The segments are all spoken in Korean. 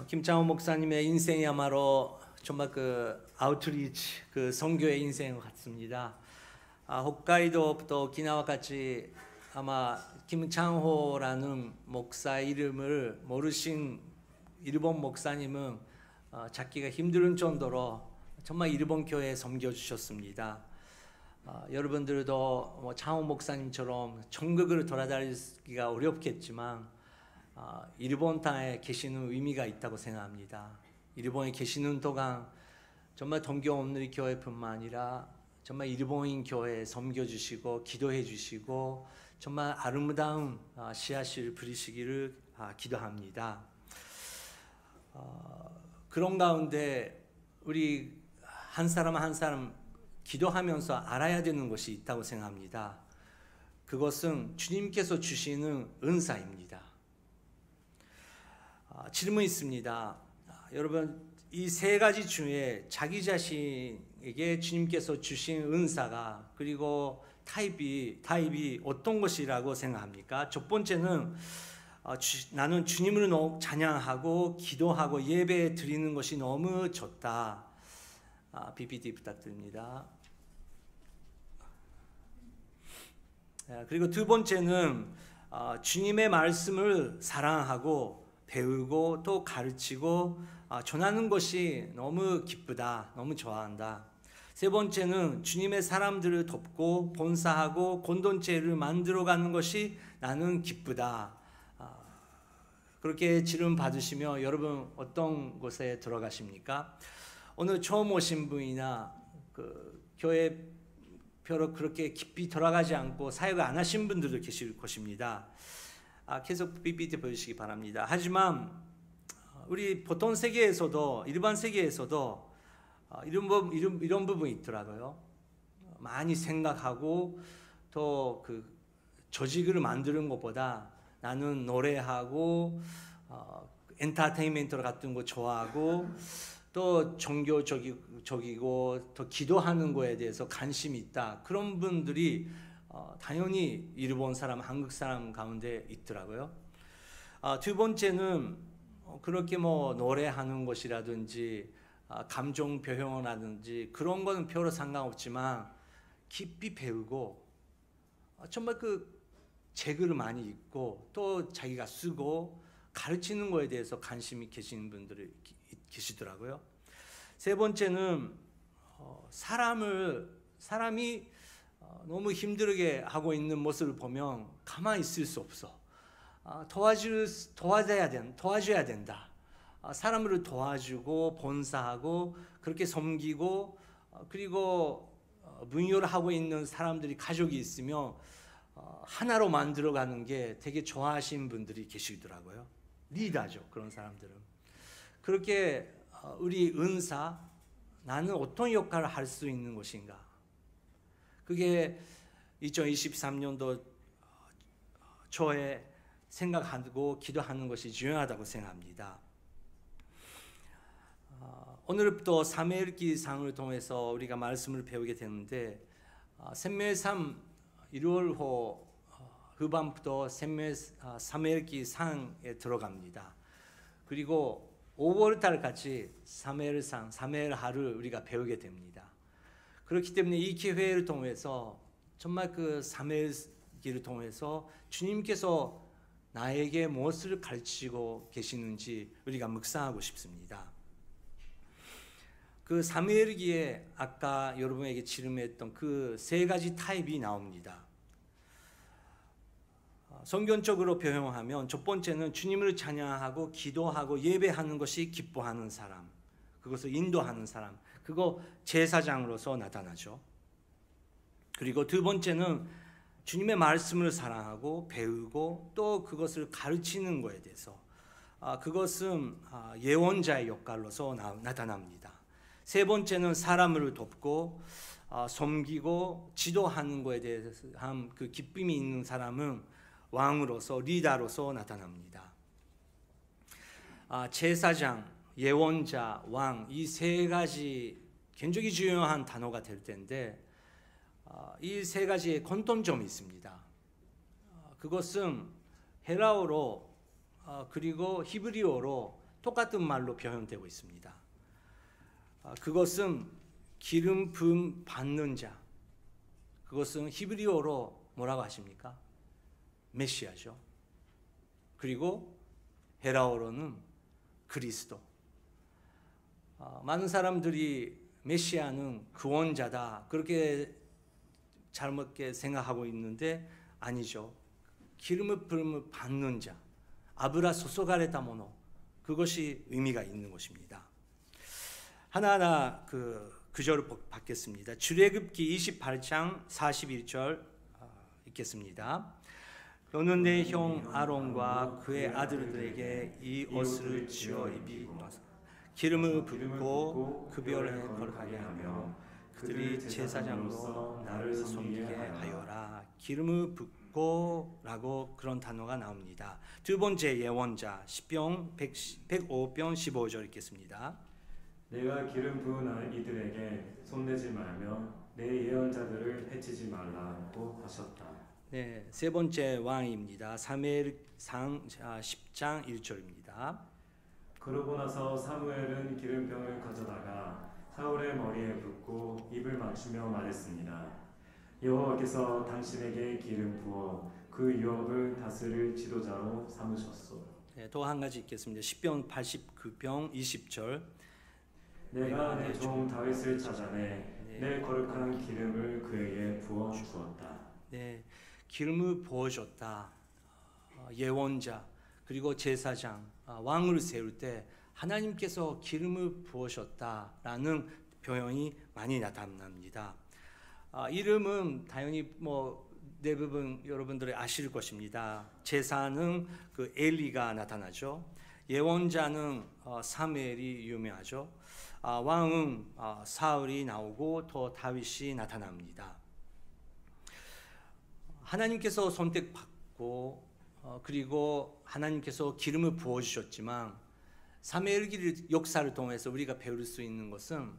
김창호 목사님의 인생이야말로 정말 아우트리치 선교의 인생 같습니다. 홋카이도부터 오키나와 같이 아마 김창호라는 목사의 이름을 모르신 일본 목사님은 찾기가 힘든 정도로 정말 일본 교회에 섬겨주셨습니다. 여러분들도 창호 목사님처럼 전국을 돌아다니기가 어렵겠지만 일본 땅에 계시는 의미가 있다고 생각합니다. 일본에 계시는 동안 정말 동교원리 교회뿐만 아니라 정말 일본인 교회에 섬겨주시고 기도해 주시고 정말 아름다운 씨앗을 부리시기를 기도합니다. 그런 가운데 우리 한 사람 한 사람 기도하면서 알아야 되는 것이 있다고 생각합니다. 그것은 주님께서 주시는 은사입니다. 질문이 있습니다. 여러분, 이 세 가지 중에 자기 자신에게 주님께서 주신 은사가 그리고 타입이 어떤 것이라고 생각합니까? 첫 번째는 나는 주님을 너무 찬양하고 기도하고 예배 드리는 것이 너무 좋다. PPT 부탁드립니다. 그리고 두 번째는 주님의 말씀을 사랑하고 배우고 또 가르치고 전하는 것이 너무 기쁘다, 너무 좋아한다. 세 번째는 주님의 사람들을 돕고 본사하고 공동체를 만들어가는 것이 나는 기쁘다. 그렇게 질문 받으시며 여러분 어떤 곳에 들어가십니까? 오늘 처음 오신 분이나 교회 별로 그렇게 깊이 들어가지 않고 사역을 안 하신 분들도 계실 것입니다. 계속 PPT 보여주시기 바랍니다. 하지만 우리 보통 세계에서도 일반 세계에서도 이런 부분이 있더라고요. 많이 생각하고 또 조직을 만드는 것보다 나는 노래하고 엔터테인먼트 같은 거 좋아하고 또 종교적이고 또 기도하는 거에 대해서 관심이 있다. 그런 분들이 당연히 일본 사람, 한국 사람 가운데 있더라고요. 두 번째는 그렇게 노래하는 것이라든지 감정 표현이라든지 그런 거는 별로 상관없지만 깊이 배우고 정말 책을 많이 읽고 또 자기가 쓰고 가르치는 거에 대해서 관심이 계시는 분들이 계시더라고요. 세 번째는 사람이 너무 힘들게 하고 있는 모습을 보면 가만히 있을 수 없어. 도와줘야 된다. 사람을 도와주고 본사하고 그렇게 섬기고 그리고 문요를 하고 있는 사람들이 가족이 있으면 하나로 만들어가는 게 되게 좋아하시는 분들이 계시더라고요. 리더죠, 그런 사람들은. 그렇게 우리 은사, 나는 어떤 역할을 할 수 있는 것인가? 그게 2023년도 초에 생각하고 기도하는 것이 중요하다고 생각합니다. 오늘부터 사무엘기상을 통해서 우리가 말씀을 배우게 되는데 사무엘상 1월 후반부터 사무엘기상에 들어갑니다. 그리고 5월달까지 사무엘하를 우리가 배우게 됩니다. 그렇기 때문에 이 기회를 통해서 정말 사무엘기를 통해서 주님께서 나에게 무엇을 가르치고 계시는지 우리가 묵상하고 싶습니다. 사무엘기에 아까 여러분에게 질문했던 세 가지 타입이 나옵니다. 성경적으로 표현하면 첫 번째는 주님을 찬양하고 기도하고 예배하는 것이 기뻐하는 사람, 그것을 인도하는 사람, 그거 제사장으로서 나타나죠. 그리고 두 번째는 주님의 말씀을 사랑하고 배우고 또 그것을 가르치는 것에 대해서 그것은 예언자의 역할로서 나타납니다. 세 번째는 사람을 돕고 섬기고 지도하는 것에 대해서 기쁨이 있는 사람은 왕으로서 리더로서 나타납니다. 제사장, 예언자, 왕, 이 세 가지 굉장히 중요한 단어가 될 텐데 이 세 가지의 공통점이 있습니다. 그것은 헬라어로 그리고 히브리어로 똑같은 말로 표현되고 있습니다. 그것은 기름 부음 받는 자, 그것은 히브리어로 뭐라고 하십니까? 메시아죠. 그리고 헤라어로는 그리스도. 많은 사람들이 메시아는 구원자다 그렇게 잘못게 생각하고 있는데 아니죠. 기름을 부음을 받는 자, 아브라 소소가레다 모노, 그것이 의미가 있는 것입니다. 하나하나 구절을 받겠습니다. 출애굽기 28장 41절 읽겠습니다. 너는 내 형 아론과 그의 아들들에게 이 옷을 지어 입히고 기름을 붓고 그 별에 거룩하게 하며 그들이 제사장으로 나를 섬기게 하여라. 기름을 붓고 라고 그런 단어가 나옵니다. 두 번째 예언자 시편 105편 15절 읽겠습니다. 내가 기름 부은 이들에게 손대지 말며 내 예언자들을 해치지 말라고 하셨다. 네, 세 번째 왕입니다. 사무엘상 10장 1절입니다. 그러고 나서 사무엘은 기름병을 가져다가 사울의 머리에 붓고 입을 맞추며 말했습니다. 여호와께서 당신에게 기름 부어 그 유업을 다스릴 지도자로 삼으셨소. 네, 또 한 가지 읽겠습니다. 시편 89편 20절. 내가 내 종 다윗을 찾아내 내 거룩한 기름을 그에게 부어 주었다. 네, 기름을 부어줬다. 예언자 그리고 제사장, 왕을 세울 때 하나님께서 기름을 부으셨다라는 표현이 많이 나타납니다. 이름은 당연히 대부분 여러분들이 아실 것입니다. 제사는 그 엘리가 나타나죠. 예언자는 사무엘이 유명하죠. 왕은 사울이 나오고 또 다윗이 나타납니다. 하나님께서 선택받고 그리고 하나님께서 기름을 부어주셨지만 사무엘 역사를 통해서 우리가 배울 수 있는 것은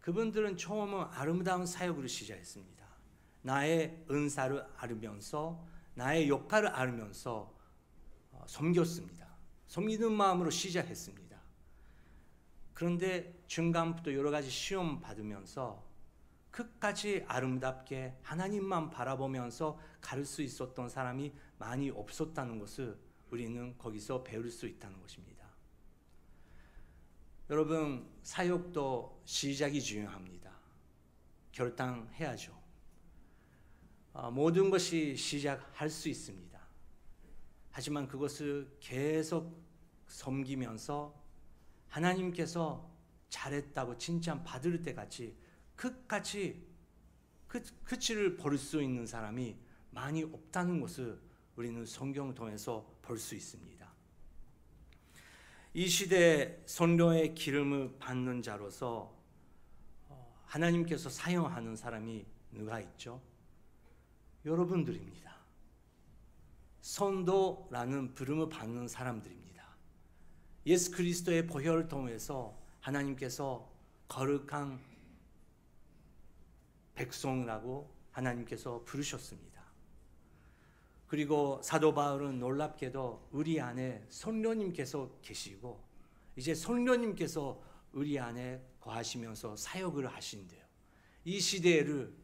그분들은 처음은 아름다운 사역을 시작했습니다. 나의 은사를 알면서 나의 역할을 알면서 섬겼습니다. 섬기는 마음으로 시작했습니다. 그런데 중간부터 여러 가지 시험 받으면서 끝까지 아름답게 하나님만 바라보면서 갈 수 있었던 사람이 많이 없었다는 것을 우리는 거기서 배울 수 있다는 것입니다. 여러분, 사역도 시작이 중요합니다. 결단해야죠. 모든 것이 시작할 수 있습니다. 하지만 그것을 계속 섬기면서 하나님께서 잘했다고 칭찬 받을 때까지 끝까지 끝을 볼 수 있는 사람이 많이 없다는 것을 우리는 성경을 통해서 볼 수 있습니다. 이 시대 선교의 기름을 받는 자로서 하나님께서 사용하는 사람이 누가 있죠? 여러분들입니다. 선도라는 부름을 받는 사람들입니다. 예수 그리스도의 보혈을 통해서 하나님께서 거룩한 백성이라고 하나님께서 부르셨습니다. 그리고 사도 바울은 놀랍게도 우리 안에 성령님께서 계시고 이제 성령님께서 우리 안에 거하시면서 사역을 하신대요. 이 시대를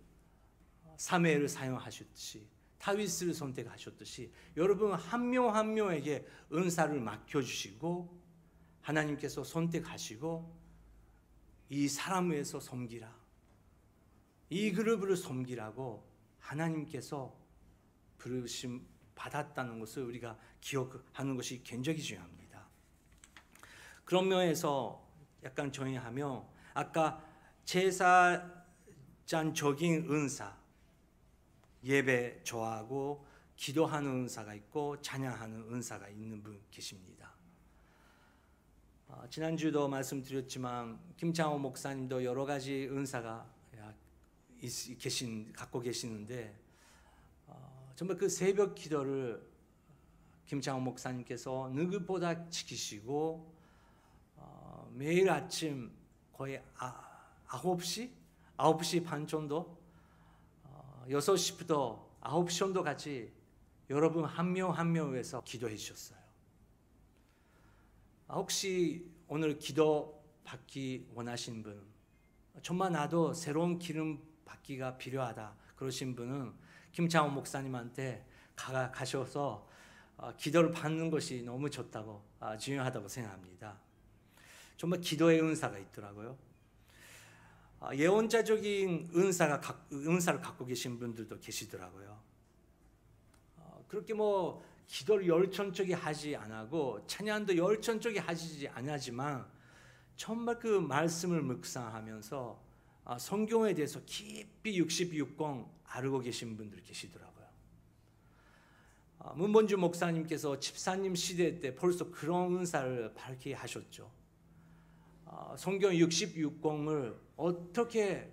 사무엘을 사용하셨듯이 다윗을 선택하셨듯이 여러분 한 명 한 명에게 은사를 맡겨주시고 하나님께서 선택하시고 이 사람 위해서 섬기라, 이 그룹을 섬기라고 하나님께서 부르심 받았다는 것을 우리가 기억하는 것이 굉장히 중요합니다. 그런 면에서 약간 정의하면 아까 제사장적인 은사, 예배 좋아하고 기도하는 은사가 있고 찬양하는 은사가 있는 분 계십니다. 지난주도 말씀드렸지만 김창호 목사님도 여러 가지 은사가 갖고 계시는데 정말 그 새벽 기도를 김창호 목사님께서 누구보다 지키시고 매일 아침 거의 9시 반 정도 6시부터 9시 정도까지 여러분 한 명 한 명 위해서 기도해 주셨어요. 혹시 오늘 기도 받기 원하신 분, 정말 나도 새로운 기름 받기가 필요하다 그러신 분은 김창원 목사님한테 가셔서 기도를 받는 것이 너무 좋다고, 중요하다고 생각합니다. 정말 기도의 은사가 있더라고요. 예언자적인 은사를 갖고 계신 분들도 계시더라고요. 그렇게 뭐 기도를 열정적이 하지 않고 찬양도 열정적이 하지 않지만 정말 그 말씀을 묵상하면서 성경에 대해서 깊이 66권 알고 계신 분들 계시더라고요. 문본주 목사님께서 집사님 시대 때 벌써 그런 은사를 밝게 하셨죠. 성경 66권을 어떻게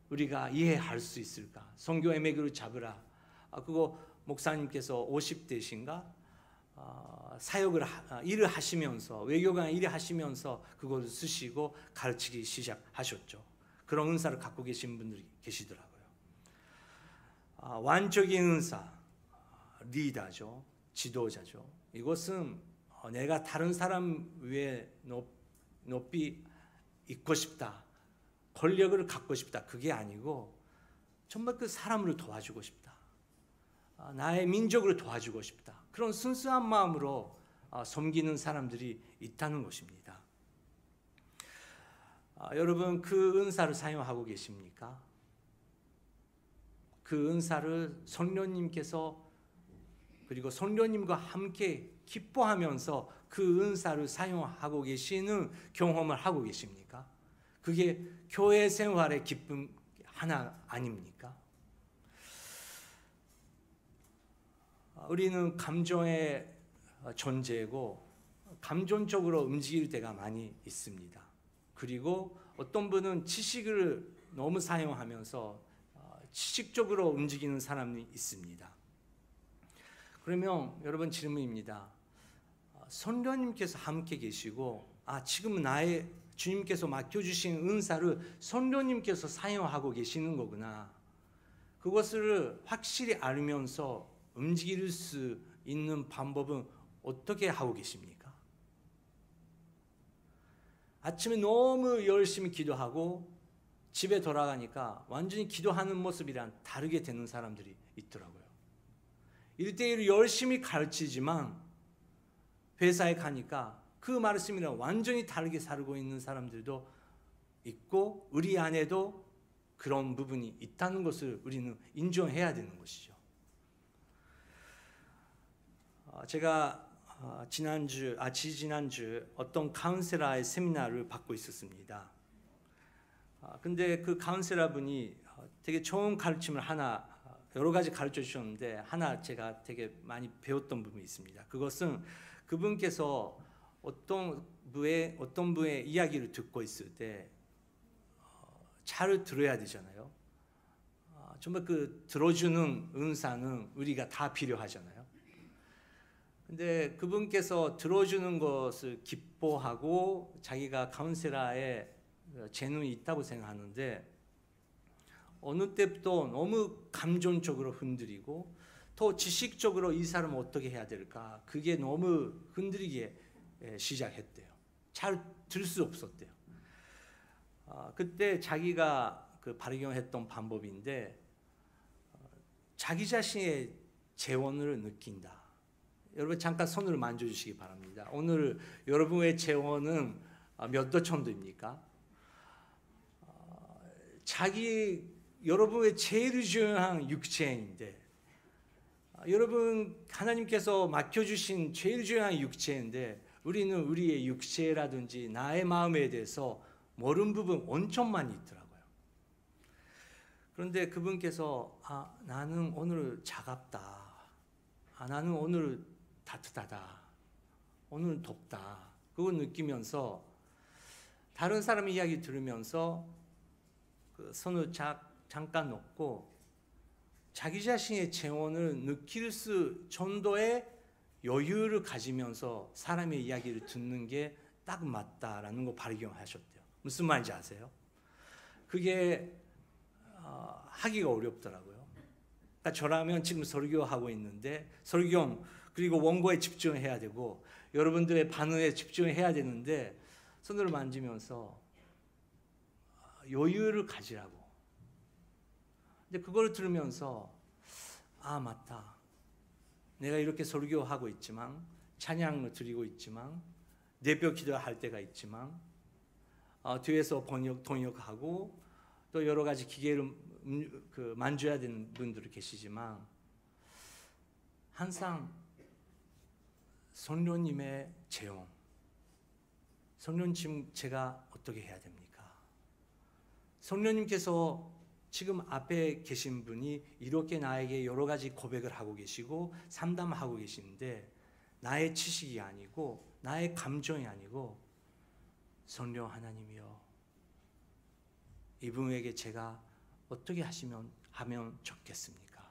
우리가 이해할 수 있을까? 성경의 맥을 잡으라. 그거 목사님께서 50대신가 일을 하시면서, 외교관 일을 하시면서 그걸 쓰시고 가르치기 시작하셨죠. 그런 은사를 갖고 계신 분들이 계시더라고요. 완적인 은사, 리더죠, 지도자죠. 이것은 내가 다른 사람 위에 높이 있고 싶다, 권력을 갖고 싶다, 그게 아니고 정말 그 사람을 도와주고 싶다, 나의 민족을 도와주고 싶다, 그런 순수한 마음으로 섬기는 사람들이 있다는 것입니다. 여러분, 그 은사를 사용하고 계십니까? 그 은사를 성령님께서, 그리고 성령님과 함께 기뻐하면서 그 은사를 사용하고 계시는 경험을 하고 계십니까? 그게 교회 생활의 기쁨 하나 아닙니까? 우리는 감정의 존재고 감정적으로 움직일 때가 많이 있습니다. 그리고 어떤 분은 지식을 너무 사용하면서 지식적으로 움직이는 사람이 있습니다. 그러면 여러분, 질문입니다. 성령님께서 함께 계시고 지금 나의 주님께서 맡겨주신 은사를 성령님께서 사용하고 계시는 거구나, 그것을 확실히 알면서 움직일 수 있는 방법은 어떻게 하고 계십니까? 아침에 너무 열심히 기도하고 집에 돌아가니까 완전히 기도하는 모습이랑 다르게 되는 사람들이 있더라고요. 1대1을 열심히 가르치지만 회사에 가니까 그 말씀이랑 완전히 다르게 살고 있는 사람들도 있고, 우리 안에도 그런 부분이 있다는 것을 우리는 인정해야 되는 것이죠. 제가 지지난주 어떤 카운셀러의 세미나를 받고 있었습니다. 근데 그 카운셀러 분이 되게 좋은 가르침을 여러 가지 가르쳐 주셨는데, 하나 제가 되게 많이 배웠던 부분이 있습니다. 그것은 그분께서 어떤 분의 이야기를 듣고 있을 때 잘 들어야 되잖아요. 정말 그 들어주는 은사는 우리가 다 필요하잖아요. 근데 그분께서 들어주는 것을 기뻐하고 자기가 카운셀러의 재능이 있다고 생각하는데, 어느 때부터 너무 감정적으로 흔들리고 또 지식적으로 이 사람은 어떻게 해야 될까, 그게 너무 흔들리게 시작했대요. 잘 들 수 없었대요. 그때 자기가 발견했던 방법인데, 자기 자신의 재원을 느낀다. 여러분, 잠깐 손을 만져주시기 바랍니다. 오늘 여러분의 재원은 몇 도 정도입니까? 여러분의 제일 중요한 육체인데, 여러분 하나님께서 맡겨주신 제일 중요한 육체인데, 우리는 우리의 육체라든지 나의 마음에 대해서 모르는 부분 엄청 많이 있더라고요. 그런데 그분께서 나는 오늘 차갑다, 나는 오늘 따뜻하다, 오늘 덥다, 그걸 느끼면서 다른 사람 이야기 들으면서 그 손을 잠깐 놓고 자기 자신의 재원을 느낄 수 정도의 여유를 가지면서 사람의 이야기를 듣는 게 딱 맞다라는 거 발견하셨대요. 무슨 말인지 아세요? 그게 하기가 어렵더라고요. 그러니까 저라면 지금 설교하고 있는데 설교 그리고 원고에 집중해야 되고 여러분들의 반응에 집중해야 되는데 손을 만지면서 여유를 가지라고. 근데 그걸 들으면서 아 맞다. 내가 이렇게 설교하고 있지만 찬양을 드리고 있지만 내뼈 기도할 때가 있지만 뒤에서 통역하고 또 여러 가지 기계를 만져야 되는 분들이 계시지만 항상 성령님의 재용, 성령님 지금 제가 어떻게 해야 됩니까? 성령님께서 지금 앞에 계신 분이 이렇게 나에게 여러 가지 고백을 하고 계시고 상담하고 계시는데 나의 지식이 아니고 나의 감정이 아니고 성령 하나님이여 이분에게 제가 어떻게 하면 좋겠습니까?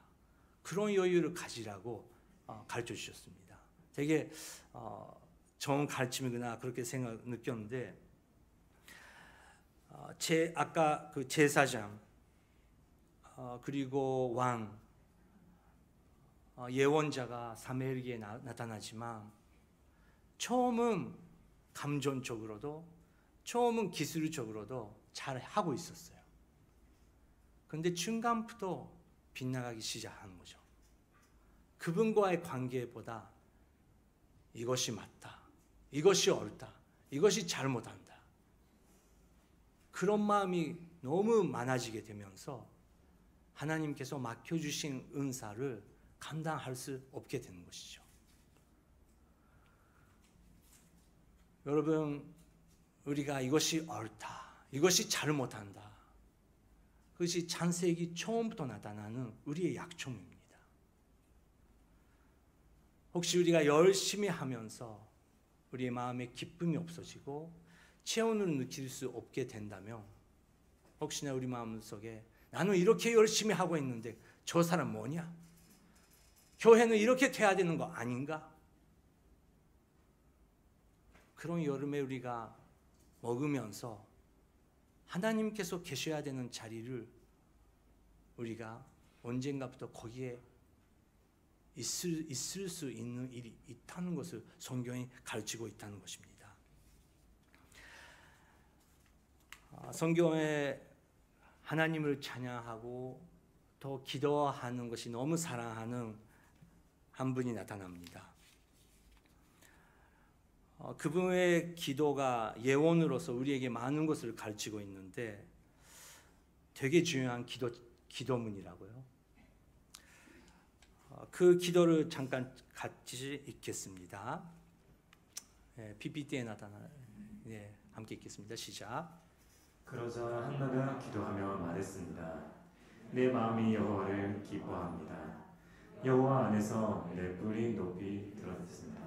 그런 여유를 가지라고 가르쳐 주셨습니다. 되게 좋은 가르침이구나 그렇게 느꼈는데 아까 그 제사장 그리고 왕 예언자가 사무엘에게 나타나지만 처음은 감정적으로도 처음은 기술적으로도 잘 하고 있었어요. 그런데 중간부터 빗나가기 시작하는 거죠. 그분과의 관계보다 이것이 맞다, 이것이 옳다, 이것이 잘못한다 그런 마음이 너무 많아지게 되면서 하나님께서 맡겨주신 은사를 감당할 수 없게 되는 것이죠. 여러분 우리가 이것이 옳다, 이것이 잘못한다 그것이 창세기 처음부터 나타나는 우리의 약점입니다. 혹시 우리가 열심히 하면서 우리의 마음에 기쁨이 없어지고 체온을 느낄 수 없게 된다면 혹시나 우리 마음속에 나는 이렇게 열심히 하고 있는데 저 사람 뭐냐? 교회는 이렇게 돼야 되는 거 아닌가? 그런 여름에 우리가 먹으면서 하나님께서 계셔야 되는 자리를 우리가 언젠가부터 거기에 있을 수 있는 일이 있다는 것을 성경이 가르치고 있다는 것입니다. 성경에 하나님을 찬양하고 더 기도하는 것이 너무 사랑하는 한 분이 나타납니다. 그분의 기도가 예언으로서 우리에게 많은 것을 가르치고 있는데 되게 중요한 기도문이라고요. 그 기도를 잠깐 같이 읽겠습니다. PPT에 함께 읽겠습니다. 시작. 그러자 한나가 기도하며 말했습니다. 내 마음이 여호와를 기뻐합니다. 여호와 안에서 내 뿔이 높이 들었습니다.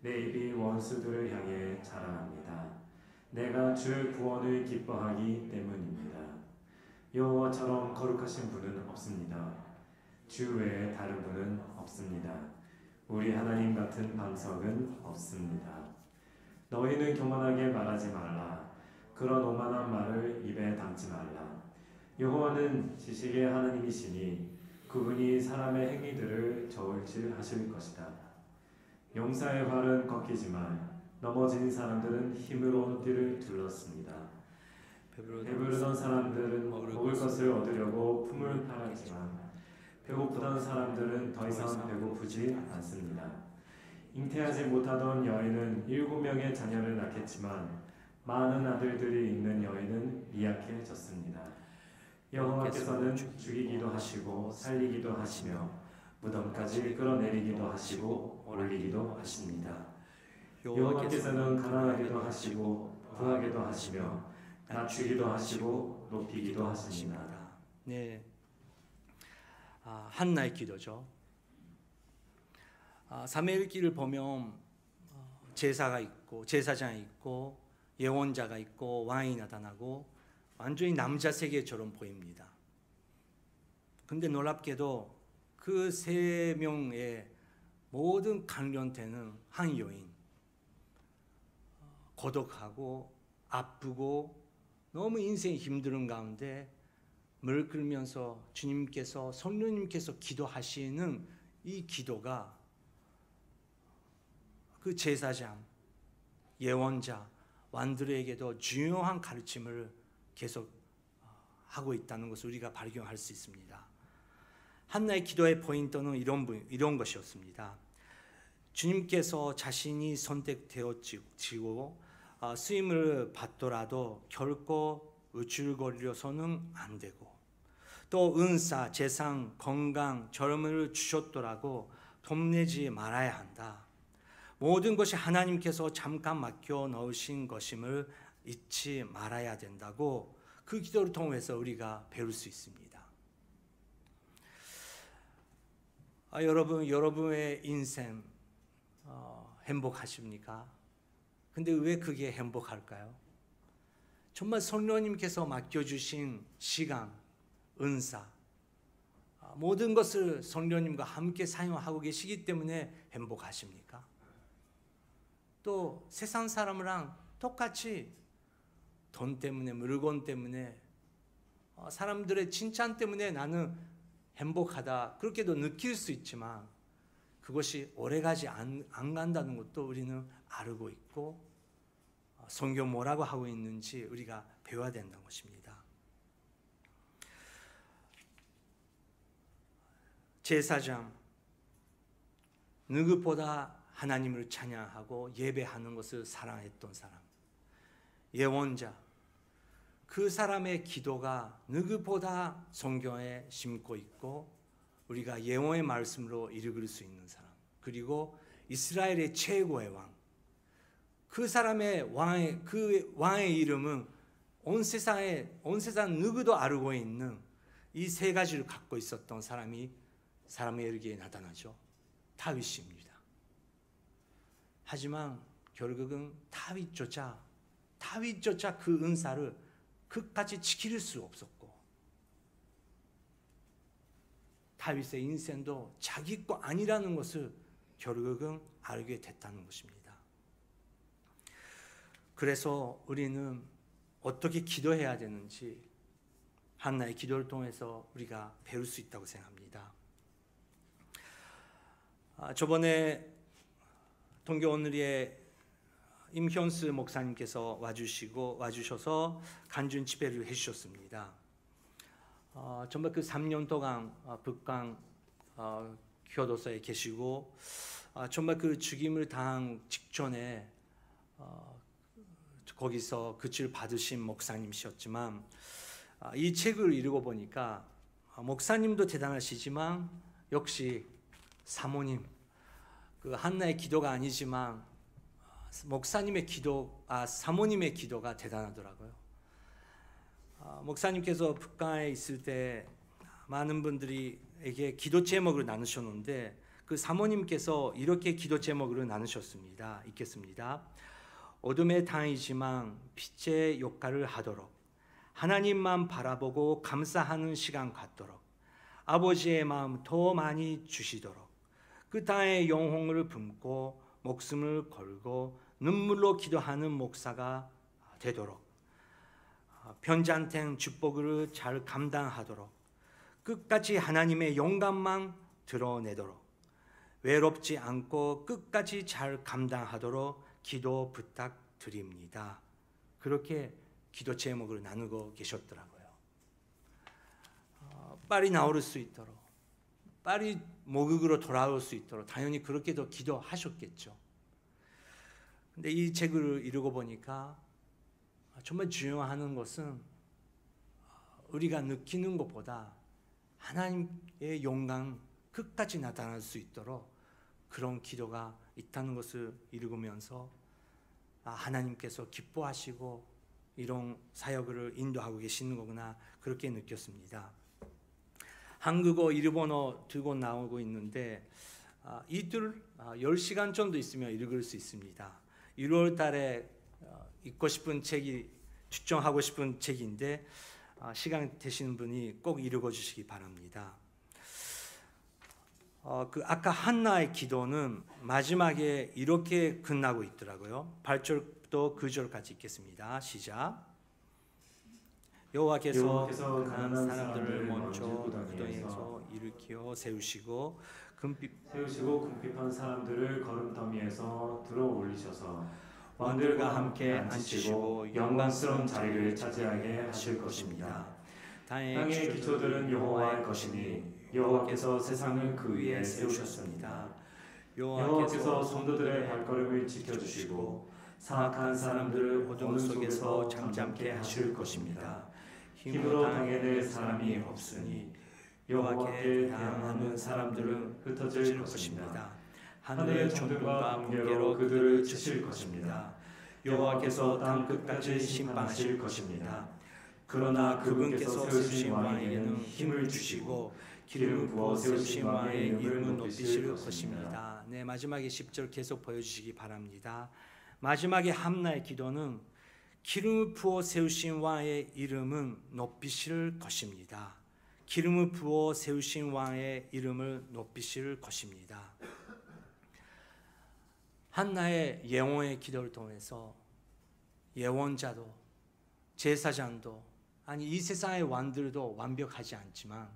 내 입이 원수들을 향해 자랑합니다. 내가 주의 구원을 기뻐하기 때문입니다. 여호와처럼 거룩하신 분은 없습니다. 주 외에 다른 분은 없습니다. 우리 하나님 같은 반석은 없습니다. 너희는 교만하게 말하지 말라. 그런 오만한 말을 입에 담지 말라. 여호와는 지식의 하나님이시니 그분이 사람의 행위들을 저울질하실 것이다. 용사의 활은 꺾이지만 넘어진 사람들은 힘으로 띠를 둘렀습니다. 배부르던 사람들은 먹을 것을 얻으려고 품을 팔았지만 배고프던 사람들은 더 이상 배고프지 않습니다. 잉태하지 못하던 여인은 7명의 자녀를 낳겠지만 많은 아들들이 있는 여인은 미약해졌습니다. 여호와께서는 죽이기도 하시고 살리기도 하시며 무덤까지 끌어내리기도 하시고 올리기도 하십니다. 여호와께서는 가난하게도 하시고 부하게도 하시며 낮추기도 하시고 높이기도 하십니다. 네, 한나의 기도죠. 사무엘기를 보면 제사가 있고 제사장이 있고 예언자가 있고 왕이 나타나고 완전히 남자 세계처럼 보입니다. 근데 놀랍게도 그 3명의 모든 관련되는 한 여인, 고독하고 아프고 너무 인생이 힘든 가운데 물 끓면서 주님께서 성령님께서 기도하시는 이 기도가 그 제사장, 예언자, 왕들에게도 중요한 가르침을 계속 하고 있다는 것을 우리가 발견할 수 있습니다. 한나의 기도의 포인트는 이런 것이었습니다. 주님께서 자신이 선택되어지고 쓰임을 받더라도 결코 우쭐거리려서는 안 되고, 또 은사, 재산, 건강, 젊음을 주셨더라고 덤내지 말아야 한다. 모든 것이 하나님께서 잠깐 맡겨 넣으신 것임을 잊지 말아야 된다고 그 기도를 통해서 우리가 배울 수 있습니다. 여러분의 인생 행복하십니까? 근데 왜 그게 행복할까요? 정말 성령님께서 맡겨주신 시간, 은사, 모든 것을 성령님과 함께 사용하고 계시기 때문에 행복하십니까? 또 세상 사람이랑 똑같이 돈 때문에, 물건 때문에, 사람들의 칭찬 때문에 나는 행복하다, 그렇게도 느낄 수 있지만 그것이 오래가지 안 간다는 것도 우리는 알고 있고, 성경 뭐라고 하고 있는지 우리가 배워야 된다는 것입니다. 제사장, 누구보다 하나님을 찬양하고 예배하는 것을 사랑했던 사람. 예언자, 그 사람의 기도가 누구보다 성경에 심고 있고 우리가 예언의 말씀으로 읽을 수 있는 사람. 그리고 이스라엘의 최고의 왕, 그 사람의 왕의 이름은 온 세상 누구도 알고 있는 이 세 가지를 갖고 있었던 사람에게 나타나죠. 다윗입니다. 하지만 결국은 다윗조차 그 은사를 끝까지 지킬 수 없었고, 다윗의 인생도 자기 거 아니라는 것을 결국은 알게 됐다는 것입니다. 그래서 우리는 어떻게 기도해야 되는지 한나의 기도를 통해서 우리가 배울 수 있다고 생각합니다. 저번에 동교오늘의 임현수 목사님께서 와주셔서 간증 집회를 해주셨습니다. 정말 그 3년 동안 북강 교도소에 계시고 정말 그 죽임을 당한 직전에 거기서 그치를 받으신 목사님이셨지만, 이 책을 읽어 보니까 목사님도 대단하시지만 역시 사모님, 그 한나의 기도가 아니지만 사모님의 기도가 대단하더라고요. 목사님께서 북한에 있을 때 많은 분들에게 기도 제목을 나누셨는데 그 사모님께서 이렇게 기도 제목을 나누셨습니다. 읽겠습니다. 어둠의 땅이지만 빛의 역할을 하도록, 하나님만 바라보고 감사하는 시간 갖도록, 아버지의 마음 더 많이 주시도록, 그 땅의 영혼을 품고 목숨을 걸고 눈물로 기도하는 목사가 되도록, 변잔탱 축복을 잘 감당하도록, 끝까지 하나님의 영감만 드러내도록, 외롭지 않고 끝까지 잘 감당하도록 기도 부탁드립니다. 그렇게 기도 제목을 나누고 계셨더라고요. 빨리 나올 수 있도록, 빨리 모국으로 돌아올 수 있도록 당연히 그렇게도 기도하셨겠죠. 근데 이 책을 읽고 보니까 정말 중요한 것은 우리가 느끼는 것보다 하나님의 영광 끝까지 나타날 수 있도록 그런 기도가 있다는 것을 읽으면서 하나님께서 기뻐하시고 이런 사역을 인도하고 계시는 거구나, 그렇게 느꼈습니다. 한국어, 일본어 들고 나오고 있는데 이틀 10시간 정도 있으면 읽을 수 있습니다. 1월 달에 읽고 싶은 책이, 추천하고 싶은 책인데 시간 되시는 분이 꼭 읽어주시기 바랍니다. 아까 한나의 기도는 마지막에 이렇게 끝나고 있더라고요. 8절부터 9절까지 읽겠습니다. 시작. 여호와께서 가난한 사람들을 먼저 그 땅에서 일으켜 세우시고 세우시고 궁핍한 사람들을 걸음더미에서 들어 올리셔서 왕들과 함께 앉히시고 영광스러운 자리를 차지하게 하실 것입니다. 땅의 기초들은 여호와의 것이니 여호와께서 세상을 그 위에 세우셨습니다. 여호와께서 성도들의 발걸음을 지켜주시고 사악한 사람들을 어둠 속에서 잠잠케 하실 것입니다. 힘으로 당해낼 사람이 없으니 여호와께 대항하는 사람들은 흩어질 것입니다. 하늘의 정들과 번개로 그들을 치실 것입니다. 여호와께서 땅 끝까지 심판하실 것입니다. 그러나 그분께서 세우신 왕에게는 힘을 주시고 기름 부어 세우신 왕의 이름을 높이실 것입니다. 네, 마지막에 10절 계속 보여주시기 바랍니다. 마지막에 함나의 기도는 기름을 부어 세우신 왕의 이름은 높이실 것입니다. 기름을 부어 세우신 왕의 이름을 높이실 것입니다. 한나의 예언의 기도를 통해서 예언자도 제사장도 아니 이 세상의 왕들도 완벽하지 않지만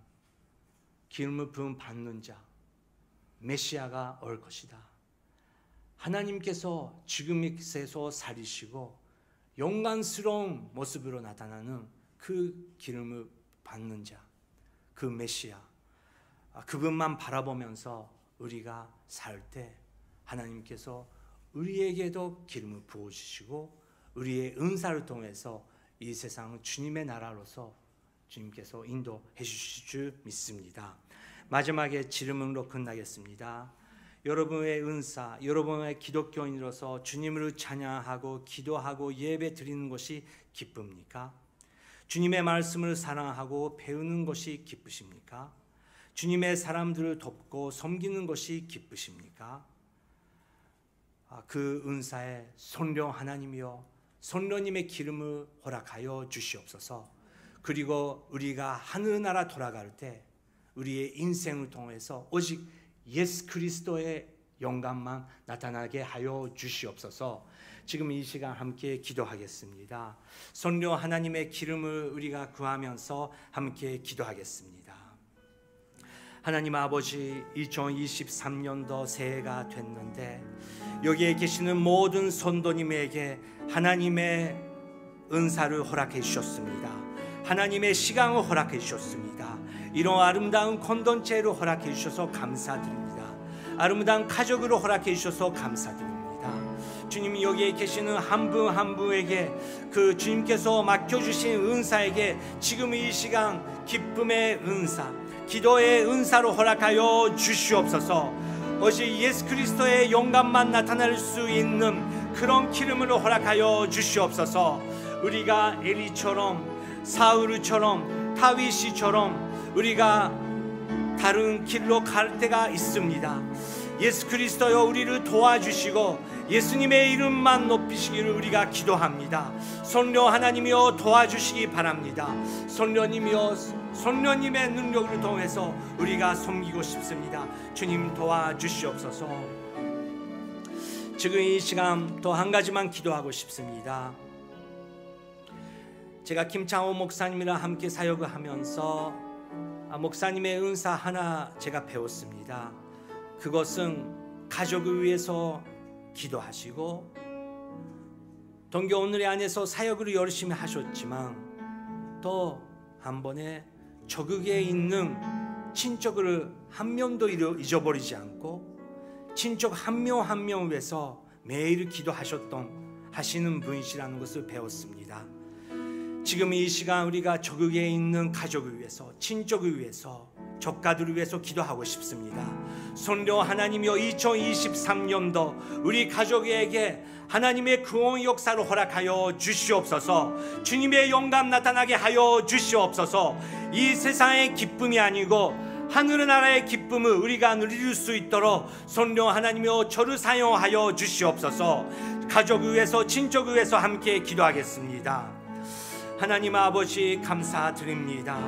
기름을 부음 받는 자 메시아가 올 것이다. 하나님께서 지금 이 세상 살리시고 영광스러운 모습으로 나타나는 그 기름을 받는 자, 그 메시아, 그분만 바라보면서 우리가 살 때 하나님께서 우리에게도 기름을 부어주시고 우리의 은사를 통해서 이 세상은 주님의 나라로서 주님께서 인도해 주실 줄 믿습니다. 마지막에 질문으로 끝나겠습니다. 여러분의 은사, 여러분의 기독교인으로서 주님을 찬양하고 기도하고 예배 드리는 것이 기쁩니까? 주님의 말씀을 사랑하고 배우는 것이 기쁘십니까? 주님의 사람들을 돕고 섬기는 것이 기쁘십니까? 그 은사에 성령 하나님이여 성령님의 기름을 허락하여 주시옵소서. 그리고 우리가 하늘나라 돌아갈 때 우리의 인생을 통해서 오직 예수 그리스도의 영광만 나타나게 하여 주시옵소서. 지금 이 시간 함께 기도하겠습니다. 성령 하나님의 기름을 우리가 구하면서 함께 기도하겠습니다. 하나님 아버지, 2023년도 새해가 됐는데 여기에 계시는 모든 성도님에게 하나님의 은사를 허락해 주셨습니다. 하나님의 시간을 허락해 주셨습니다. 이런 아름다운 콘던체를 허락해 주셔서 감사드립니다. 아름다운 가족으로 허락해 주셔서 감사드립니다. 주님, 여기에 계시는 한 분 한 분에게 그 주님께서 맡겨주신 은사에게 지금 이 시간 기쁨의 은사, 기도의 은사로 허락하여 주시옵소서. 오직 예수 그리스도의 영광만 나타날 수 있는 그런 기름으로 허락하여 주시옵소서. 우리가 엘리처럼 사울처럼 다윗이처럼 우리가 다른 길로 갈 때가 있습니다. 예수 그리스도여 우리를 도와주시고 예수님의 이름만 높이시기를 우리가 기도합니다. 성령 하나님이여 도와주시기 바랍니다. 성령님이여 성령님의 능력을 통해서 우리가 섬기고 싶습니다. 주님 도와주시옵소서. 지금 이 시간 또 한 가지만 기도하고 싶습니다. 제가 김창호 목사님이랑 함께 사역을 하면서 목사님의 은사 하나 제가 배웠습니다. 그것은 가족을 위해서 기도하시고 동교 오늘의 안에서 사역을 열심히 하셨지만 또 한 번에 저극에 있는 친척을 한 명도 잊어버리지 않고 친척 한 명 한 명 위해서 매일 하시는 분이시라는 것을 배웠습니다. 지금 이 시간 우리가 저극에 있는 가족을 위해서 친척을 위해서 적가들을 위해서 기도하고 싶습니다. 성령 하나님이여 2023년도 우리 가족에게 하나님의 구원 역사를 허락하여 주시옵소서. 주님의 영광 나타나게 하여 주시옵소서. 이 세상의 기쁨이 아니고 하늘나라의 기쁨을 우리가 누릴 수 있도록 성령 하나님이여 저를 사용하여 주시옵소서. 가족을 위해서 친척을 위해서 함께 기도하겠습니다. 하나님 아버지 감사드립니다.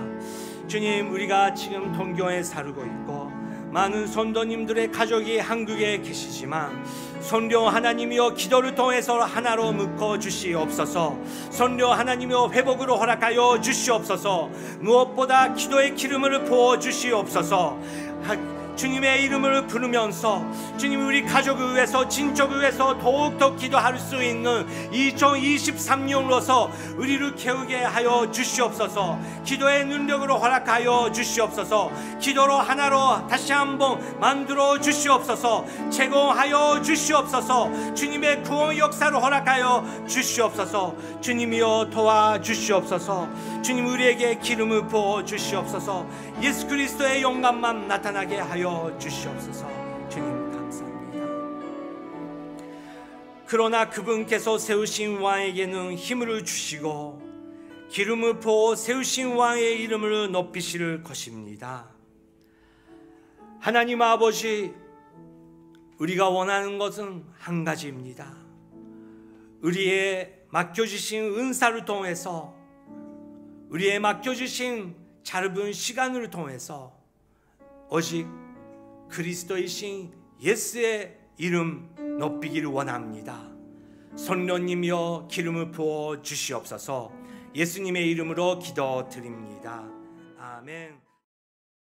주님, 우리가 지금 동교에 살고 있고 많은 성도님들의 가족이 한국에 계시지만 성령 하나님이여 기도를 통해서 하나로 묶어 주시옵소서. 성령 하나님이여 회복으로 허락하여 주시옵소서. 무엇보다 기도의 기름을 부어 주시옵소서. 주님의 이름을 부르면서 주님 우리 가족을 위해서 친족을 위해서 더욱더 기도할 수 있는 2023년으로서 우리를 깨우게 하여 주시옵소서. 기도의 능력으로 허락하여 주시옵소서. 기도로 하나로 다시 한번 만들어 주시옵소서. 제공하여 주시옵소서. 주님의 구원 역사를 허락하여 주시옵소서. 주님이여 도와주시옵소서. 주님 우리에게 기름을 부어 주시옵소서. 예수 그리스도의 영광만 나타나게 하여 주시옵소서. 주님 감사합니다. 그러나 그분께서 세우신 왕에게는 힘을 주시고 기름을 부어 세우신 왕의 이름을 높이실 것입니다. 하나님 아버지, 우리가 원하는 것은 한 가지입니다. 우리의 맡겨주신 은사를 통해서, 우리의 맡겨주신 짧은 시간을 통해서 오직 그리스도이신 예수의 이름 높이기를 원합니다. 성령님이여 기름을 부어 주시옵소서. 예수님의 이름으로 기도드립니다. 아멘.